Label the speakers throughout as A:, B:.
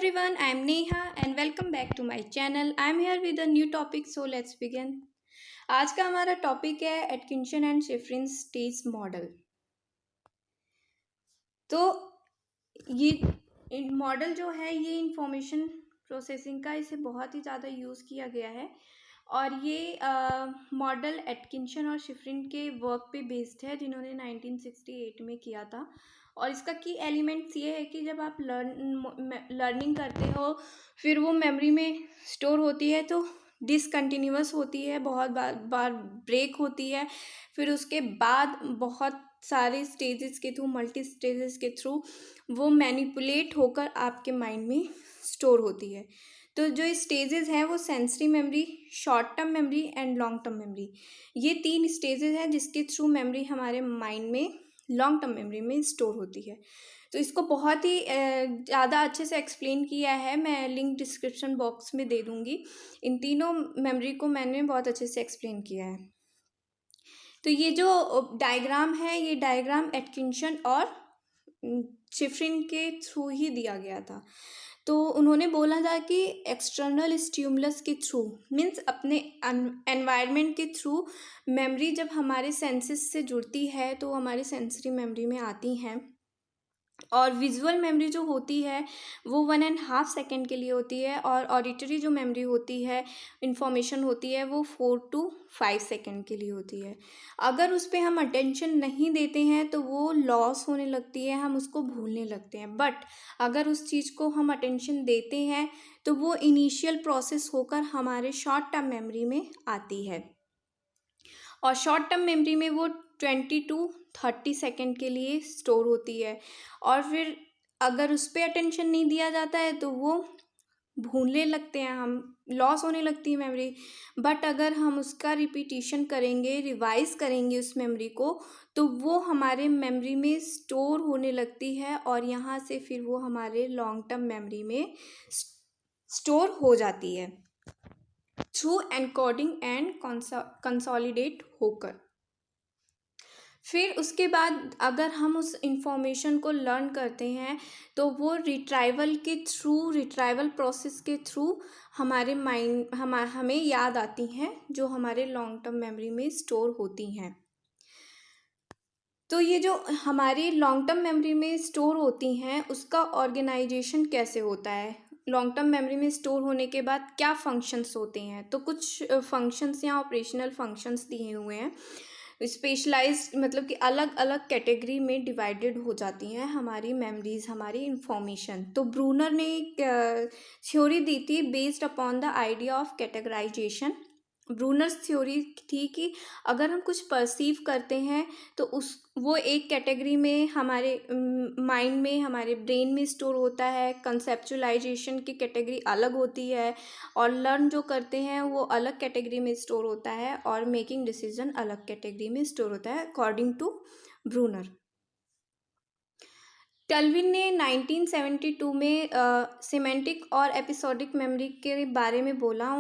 A: everyone, I am Neha and welcome back to my channel. I am here with a new topic, so let's begin. आज का हमारा topic है Atkinson and शिफरिन stage model. तो ये model जो है ये इंफॉर्मेशन प्रोसेसिंग का इसे बहुत ही ज़्यादा यूज़ किया गया है और ये मॉडल एटकिंसन और शिफरिन के वर्क पे बेस्ड है जिन्होंने 1968 में किया था। और इसका की एलिमेंट्स ये है कि जब आप लर्निंग करते हो फिर वो मेमोरी में स्टोर होती है तो डिसकंटिन्यूअस होती है, बहुत बार ब्रेक होती है, फिर उसके बाद बहुत सारे स्टेजेस के थ्रू, मल्टी स्टेजेस के थ्रू वो मैनिपुलेट होकर आपके माइंड में स्टोर होती है। तो जो स्टेजेस हैं वो sensory memory, short term memory and long term memory, ये 3 स्टेजेस हैं जिसके थ्रू मेमोरी हमारे माइंड में लॉन्ग टर्म मेमोरी में स्टोर होती है। तो इसको बहुत ही ज़्यादा अच्छे से एक्सप्लेन किया है, मैं लिंक डिस्क्रिप्शन बॉक्स में दे दूँगी। इन तीनों मेमोरी को मैंने बहुत अच्छे से एक्सप्लेन किया है। तो ये जो डायग्राम है ये डायग्राम एटकिंसन और शिफरिन के थ्रू ही दिया गया था। तो उन्होंने बोला था कि एक्सटर्नल स्टिमुलस के थ्रू मीन्स अपने एनवायरनमेंट के थ्रू मेमोरी जब हमारे सेंसेस से जुड़ती है तो हमारे सेंसरी मेमोरी में आती हैं। और विजुअल मेमोरी जो होती है वो 1.5 सेकेंड के लिए होती है और ऑडिटरी जो मेमोरी होती है, इंफॉर्मेशन होती है, वो 4 to 5 सेकेंड के लिए होती है। अगर उस पर हम अटेंशन नहीं देते हैं तो वो लॉस होने लगती है, हम उसको भूलने लगते हैं। बट अगर उस चीज़ को हम अटेंशन देते हैं तो वो इनिशियल प्रोसेस होकर हमारे शॉर्ट टर्म मेमोरी में आती है और शॉर्ट टर्म मेमोरी में वो 20 to 30 सेकेंड के लिए स्टोर होती है। और फिर अगर उस पर अटेंशन नहीं दिया जाता है तो वो भूलने लगते हैं, हम लॉस होने लगती है मेमोरी। बट अगर हम उसका रिपीटिशन करेंगे, रिवाइज करेंगे उस मेमोरी को, तो वो हमारे मेमोरी में स्टोर होने लगती है और यहाँ से फिर वो हमारे लॉन्ग टर्म मेमोरी में स्टोर हो जाती है थ्रू एनकोडिंग एंड कंसोलिडेट होकर। फिर उसके बाद अगर हम उस इंफॉर्मेशन को लर्न करते हैं तो वो रिट्राइवल प्रोसेस के थ्रू हमारे माइंड हमें याद आती हैं जो हमारे लॉन्ग टर्म मेमोरी में स्टोर होती हैं। तो ये जो हमारी लॉन्ग टर्म मेमोरी में स्टोर होती हैं उसका ऑर्गेनाइजेशन कैसे होता है, लॉन्ग टर्म मेमोरी में स्टोर होने के बाद क्या फंक्शंस होते हैं। तो कुछ फंक्शंस या ऑपरेशनल फंक्शंस दिए हुए हैं। स्पेशलाइज्ड मतलब कि अलग अलग कैटेगरी में डिवाइडेड हो जाती हैं हमारी मेमोरीज, हमारी इंफॉर्मेशन। तो ब्रूनर ने एक थ्योरी दी थी based upon the idea of categorisation. Bruner's theory थी कि अगर हम कुछ परसीव करते हैं तो वो एक कैटेगरी में हमारे माइंड में, हमारे ब्रेन में स्टोर होता है। कंसेप्चुलाइजेशन की कैटेगरी अलग होती है और लर्न जो करते हैं वो अलग कैटेगरी में स्टोर होता है और मेकिंग डिसीजन अलग कैटेगरी में स्टोर होता है अकॉर्डिंग टू ब्रूनर। टल्विन ने 1972 में सिमेंटिक और एपिसोडिक मेमोरी के बारे में बोला।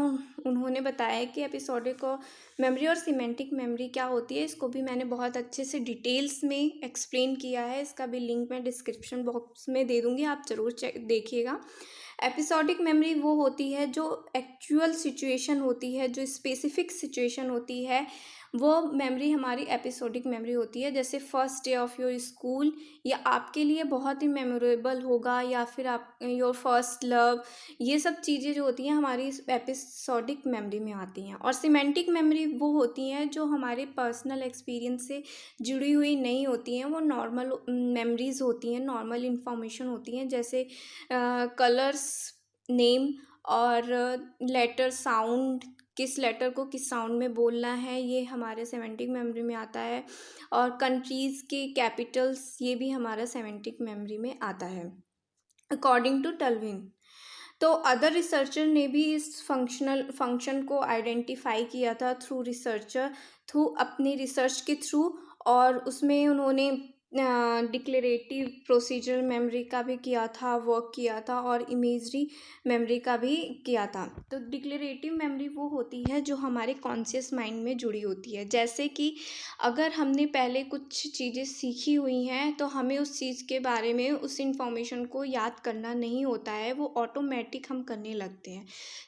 A: उन्होंने बताया कि एपिसोडिक और मेमोरी और सिमेंटिक मेमोरी क्या होती है। इसको भी मैंने बहुत अच्छे से डिटेल्स में एक्सप्लेन किया है, इसका भी लिंक मैं डिस्क्रिप्शन बॉक्स में दे दूँगी, आप ज़रूर देखिएगा। एपिसोडिक मेमोरी वो होती है जो एक्चुअल सिचुएशन होती है, जो स्पेसिफिक सिचुएशन होती है, वो मेमोरी हमारी एपिसोडिक मेमोरी होती है। जैसे first day of your school, या आपके लिए बहुत ही मेमोरेबल होगा, या फिर आप योर फर्स्ट लव, ये सब चीज़ें जो होती हैं हमारी एपिसोडिक मेमोरी में आती हैं। और सिमेंटिक मेमोरी वो होती हैं जो हमारे पर्सनल एक्सपीरियंस से जुड़ी हुई नहीं होती हैं, वो नॉर्मल मेमोरीज होती हैं, नॉर्मल इंफॉर्मेशन होती हैं। जैसे कलर्स, नेम और लेटर, साउंड, किस लेटर को किस साउंड में बोलना है, ये हमारे सेमेंटिक मेमोरी में आता है। और कंट्रीज़ के कैपिटल्स, ये भी हमारा सेमेंटिक मेमोरी में आता है अकॉर्डिंग टू टल्विन। तो अदर रिसर्चर ने भी इस फंक्शन को आइडेंटिफाई किया था थ्रू अपनी रिसर्च के थ्रू, और उसमें उन्होंने डिक्लेरेटिव प्रोसीजरल मेमोरी का भी किया था, वर्क किया था, और इमेजरी मेमोरी का भी किया था। तो डिक्लेरेटिव मेमोरी वो होती है जो हमारे कॉन्शियस माइंड में जुड़ी होती है। जैसे कि अगर हमने पहले कुछ चीज़ें सीखी हुई हैं तो हमें उस चीज़ के बारे में, उस इंफॉर्मेशन को याद करना नहीं होता है, वो ऑटोमेटिक हम करने लगते हैं।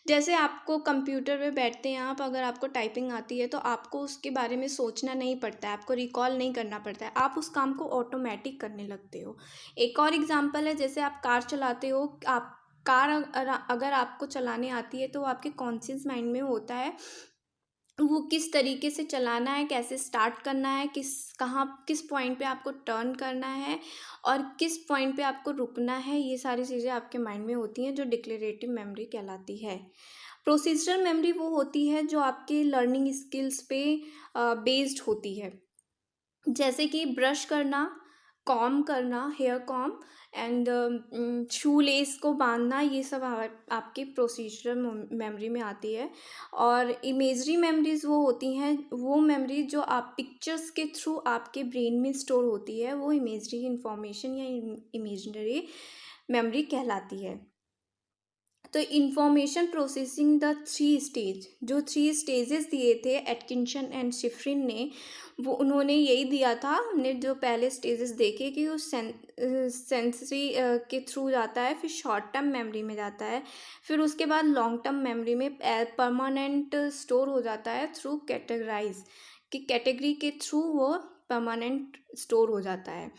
A: जैसे आपको कंप्यूटर पे बैठते हैं आप, अगर आपको टाइपिंग आती है तो आपको उसके बारे में सोचना नहीं पड़ता है, आपको रिकॉल नहीं करना पड़ता है, आप उस काम को ऑटोमेटिक करने लगते हो। एक और एग्जांपल है, जैसे आप कार चलाते हो, आप कार अगर आपको चलाने आती है तो वो आपके कॉन्शियस माइंड में होता है, वो किस तरीके से चलाना है, कैसे स्टार्ट करना है, किस पॉइंट पे आपको टर्न करना है और किस पॉइंट पे आपको रुकना है, ये सारी चीज़ें आपके माइंड में होती हैं, जो डिक्लेरेटिव मेमोरी कहलाती है। प्रोसीजरल मेमोरी वो होती है जो आपके लर्निंग स्किल्स पे बेस्ड होती है। जैसे कि ब्रश करना, कॉम्ब करना, hair comb, and shoelace को बांधना, ये सब आपके प्रोसीजरल मेमोरी में आती है। और इमेजरी मेमोरीज वो होती हैं, वो मेमोरी जो आप पिक्चर्स के थ्रू आपके ब्रेन में स्टोर होती है, वो इमेजरी इंफॉर्मेशन या इमेजनरी मेमोरी कहलाती है। तो information processing the three stage, जो थ्री स्टेजेस दिए थे एटकिंसन एंड शिफ्रिन ने, वो उन्होंने यही दिया था। हमने जो पहले स्टेजेस देखे कि वो सेंसरी के थ्रू जाता है, फिर शॉर्ट टर्म मेमोरी में जाता है, फिर उसके बाद लॉन्ग टर्म मेमोरी में परमानेंट स्टोर हो जाता है थ्रू कैटेगराइज, कि कैटेगरी के थ्रू वो परमानेंट स्टोर हो जाता है।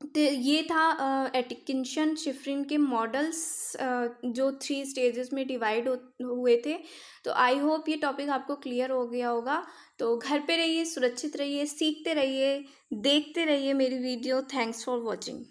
A: तो ये था एटकिंसन शिफ्रिन के मॉडल्स, जो थ्री स्टेजेस में डिवाइड हुए थे। तो आई होप ये टॉपिक आपको क्लियर हो गया होगा। तो घर पे रहिए, सुरक्षित रहिए, सीखते रहिए, देखते रहिए मेरी वीडियो। Thanks for watching.